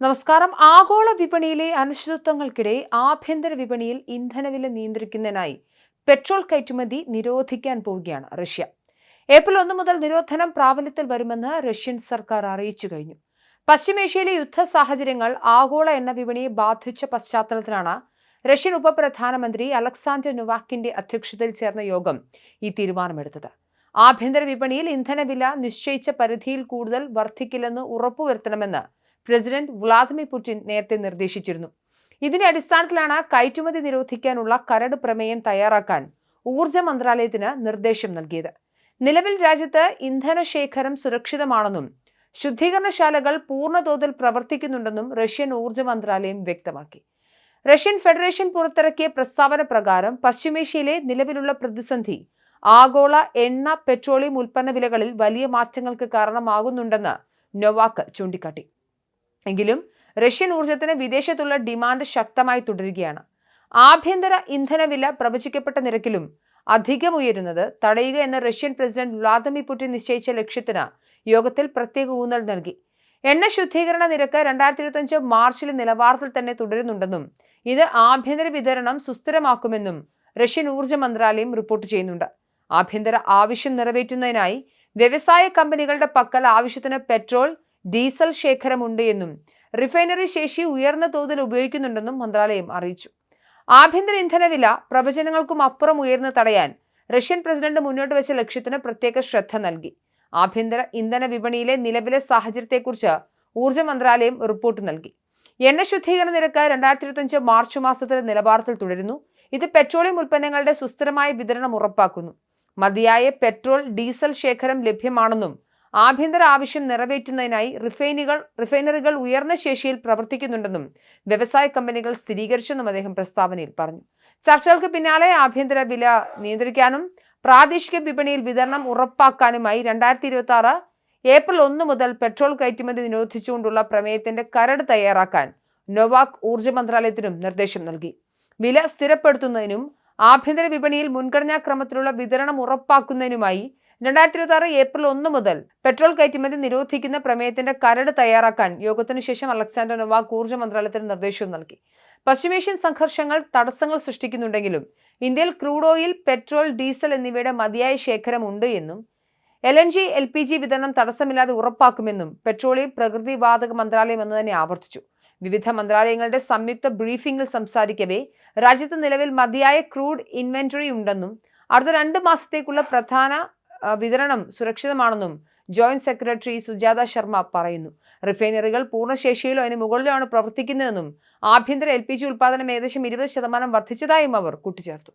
നമസ്കാരം. ആഗോള വിപണിയിലെ അനിശ്ചിതത്വങ്ങൾക്കിടെ ആഭ്യന്തര വിപണിയിൽ ഇന്ധനവില നിയന്ത്രിക്കുന്നതിനായി പെട്രോൾ കയറ്റുമതി നിരോധിക്കാൻ പോവുകയാണ് റഷ്യ. ഏപ്രിൽ 1 മുതൽ നിരോധനം പ്രാബല്യത്തിൽ വരുമെന്ന് റഷ്യൻ സർക്കാർ അറിയിച്ചു കഴിഞ്ഞു. പശ്ചിമേഷ്യയിലെ യുദ്ധ സാഹചര്യങ്ങൾ ആഗോള എണ്ണ വിപണിയെ ബാധിച്ച പശ്ചാത്തലത്തിലാണ് റഷ്യൻ ഉപപ്രധാനമന്ത്രി അലക്സാണ്ടർ നൊവാക്കിന്റെ അധ്യക്ഷതയിൽ ചേർന്ന യോഗം ഈ തീരുമാനമെടുത്തത്. ആഭ്യന്തര വിപണിയിൽ ഇന്ധനവില നിശ്ചയിച്ച പരിധിയിൽ കൂടുതൽ വർദ്ധിക്കില്ലെന്ന് ഉറപ്പുവരുത്തണമെന്ന് പ്രസിഡന്റ് വ്ളാദിമിർ പുടിൻ നേരത്തെ നിർദ്ദേശിച്ചിരുന്നു. ഇതിന്റെ അടിസ്ഥാനത്തിലാണ് കയറ്റുമതി നിരോധിക്കാനുള്ള കരട് പ്രമേയം തയ്യാറാക്കാൻ ഊർജ്ജ മന്ത്രാലയത്തിന് നിർദ്ദേശം നൽകിയത്. നിലവിൽ രാജ്യത്ത് ഇന്ധനശേഖരം സുരക്ഷിതമാണെന്നും ശുദ്ധീകരണശാലകൾ പൂർണ്ണതോതിൽ പ്രവർത്തിക്കുന്നുണ്ടെന്നും റഷ്യൻ ഊർജ്ജ മന്ത്രാലയം വ്യക്തമാക്കി. റഷ്യൻ ഫെഡറേഷൻ പുറത്തിറക്കിയ പ്രസ്താവന പ്രകാരം പശ്ചിമേഷ്യയിലെ നിലവിലുള്ള പ്രതിസന്ധി ആഗോള എണ്ണ പെട്രോളിയം ഉൽപ്പന്ന വിലകളിൽ വലിയ മാറ്റങ്ങൾക്ക് കാരണമാകുന്നുണ്ടെന്ന് നൊവാക്ക് ചൂണ്ടിക്കാട്ടി. എങ്കിലും റഷ്യൻ ഊർജ്ജത്തിന് വിദേശത്തുള്ള ഡിമാൻഡ് ശക്തമായി തുടരുകയാണ്. ആഭ്യന്തര ഇന്ധനവില പ്രവചിക്കപ്പെട്ട നിരക്കിലും അധികം ഉയരുന്നത് തടയുക എന്ന റഷ്യൻ പ്രസിഡന്റ് വ്ളാദിമിർ പുടിൻ നിശ്ചയിച്ച ലക്ഷ്യത്തിന് യോഗത്തിൽ പ്രത്യേക ഊന്നൽ നൽകി. എണ്ണ ശുദ്ധീകരണ നിരക്ക് 2025 മാർച്ചിലെ നിലവാരത്തിൽ തന്നെ തുടരുന്നുണ്ടെന്നും ഇത് ആഭ്യന്തര വിതരണം സുസ്ഥിരമാക്കുമെന്നും റഷ്യൻ ഊർജ്ജ മന്ത്രാലയം റിപ്പോർട്ട് ചെയ്യുന്നുണ്ട്. ആഭ്യന്തര ആവശ്യം നിറവേറ്റുന്നതിനായി വ്യവസായ കമ്പനികളുടെ പക്കൽ ആവശ്യത്തിന് പെട്രോൾ, ഡീസൽ ശേഖരമുണ്ട് എന്നും റിഫൈനറി ശേഷി ഉയർന്ന തോതിൽ ഉപയോഗിക്കുന്നുണ്ടെന്നും മന്ത്രാലയം അറിയിച്ചു. ആഭ്യന്തര ഇന്ധനവില പ്രവചനങ്ങൾക്കും അപ്പുറം ഉയർന്നു തടയാൻ റഷ്യൻ പ്രസിഡന്റ് മുന്നോട്ട് വെച്ച ലക്ഷ്യത്തിന് പ്രത്യേക ശ്രദ്ധ നൽകി. ആഭ്യന്തര ഇന്ധന വിപണിയിലെ നിലവിലെ സാഹചര്യത്തെക്കുറിച്ച് ഊർജ്ജ മന്ത്രാലയം റിപ്പോർട്ട് നൽകി. എണ്ണ ശുദ്ധീകരണ നിരക്ക് 2025 മാർച്ച് മാസത്തിലെ നിലവാരത്തിൽ തുടരുന്നു. ഇത് പെട്രോളിയം ഉൽപ്പന്നങ്ങളുടെ സുസ്ഥിരമായ വിതരണം ഉറപ്പാക്കുന്നു. മതിയായ പെട്രോൾ, ഡീസൽ ശേഖരം ലഭ്യമാണെന്നും ആഭ്യന്തര ആവശ്യം നിറവേറ്റുന്നതിനായി റിഫൈനറികൾ ഉയർന്ന ശേഷിയിൽ പ്രവർത്തിക്കുന്നുണ്ടെന്നും വ്യവസായ കമ്പനികൾ സ്ഥിരീകരിച്ചെന്നും അദ്ദേഹം പ്രസ്താവനയിൽ പറഞ്ഞു. ചർച്ചകൾക്ക് പിന്നാലെ ആഭ്യന്തര വില നിയന്ത്രിക്കാനും പ്രാദേശിക വിപണിയിൽ വിതരണം ഉറപ്പാക്കാനുമായി 2026 ഏപ്രിൽ 1 മുതൽ പെട്രോൾ കയറ്റുമതി നിരോധിച്ചുകൊണ്ടുള്ള പ്രമേയത്തിന്റെ കരട് തയ്യാറാക്കാൻ നൊവാക്ക് ഊർജ്ജ മന്ത്രാലയത്തിനും നിർദ്ദേശം നൽകി. വില സ്ഥിരപ്പെടുത്തുന്നതിനും ആഭ്യന്തര വിപണിയിൽ മുൻഗണനാക്രമത്തിലുള്ള വിതരണം ഉറപ്പാക്കുന്നതിനുമായി 2026 ഏപ്രിൽ 1 മുതൽ പെട്രോൾ കയറ്റുമതി നിരോധിക്കുന്ന പ്രമേയത്തിന്റെ കരട് തയ്യാറാക്കാൻ യോഗത്തിനു ശേഷം അലക്സാണ്ടർ നൊവാക്ക് ഊർജ്ജ മന്ത്രാലയത്തിന് നിർദ്ദേശവും നൽകി. പശ്ചിമേഷ്യൻ സംഘർഷങ്ങൾ തടസ്സങ്ങൾ സൃഷ്ടിക്കുന്നുണ്ടെങ്കിലും ഇന്ത്യയിൽ ക്രൂഡ് ഓയിൽ, പെട്രോൾ, ഡീസൽ എന്നിവയുടെ മതിയായ ശേഖരം ഉണ്ട് എന്നും LNG, LPG വിതരണം തടസ്സമില്ലാതെ ഉറപ്പാക്കുമെന്നും പെട്രോളിയം പ്രകൃതിവാതക മന്ത്രാലയം എന്ന് തന്നെ ആവർത്തിച്ചു. വിവിധ മന്ത്രാലയങ്ങളുടെ സംയുക്ത ബ്രീഫിംഗിൽ സംസാരിക്കവേ രാജ്യത്ത് നിലവിൽ മതിയായ ക്രൂഡ് ഇൻവെന്ററി ഉണ്ടെന്നും അടുത്ത 2 മാസത്തേക്കുള്ള പ്രധാന വിതരണം സുരക്ഷിതമാണെന്നും ജോയിന്റ് സെക്രട്ടറി സുജാത ശർമ്മ പറയുന്നു. റിഫൈനറികൾ പൂർണ്ണശേഷിയിലോ അതിന് മുകളിലോ ആണ് പ്രവർത്തിക്കുന്നതെന്നും ആഭ്യന്തര LPG ഉൽപ്പാദനം ഏകദേശം 20% വർദ്ധിച്ചതായും അവർ കൂട്ടിച്ചേർത്തു.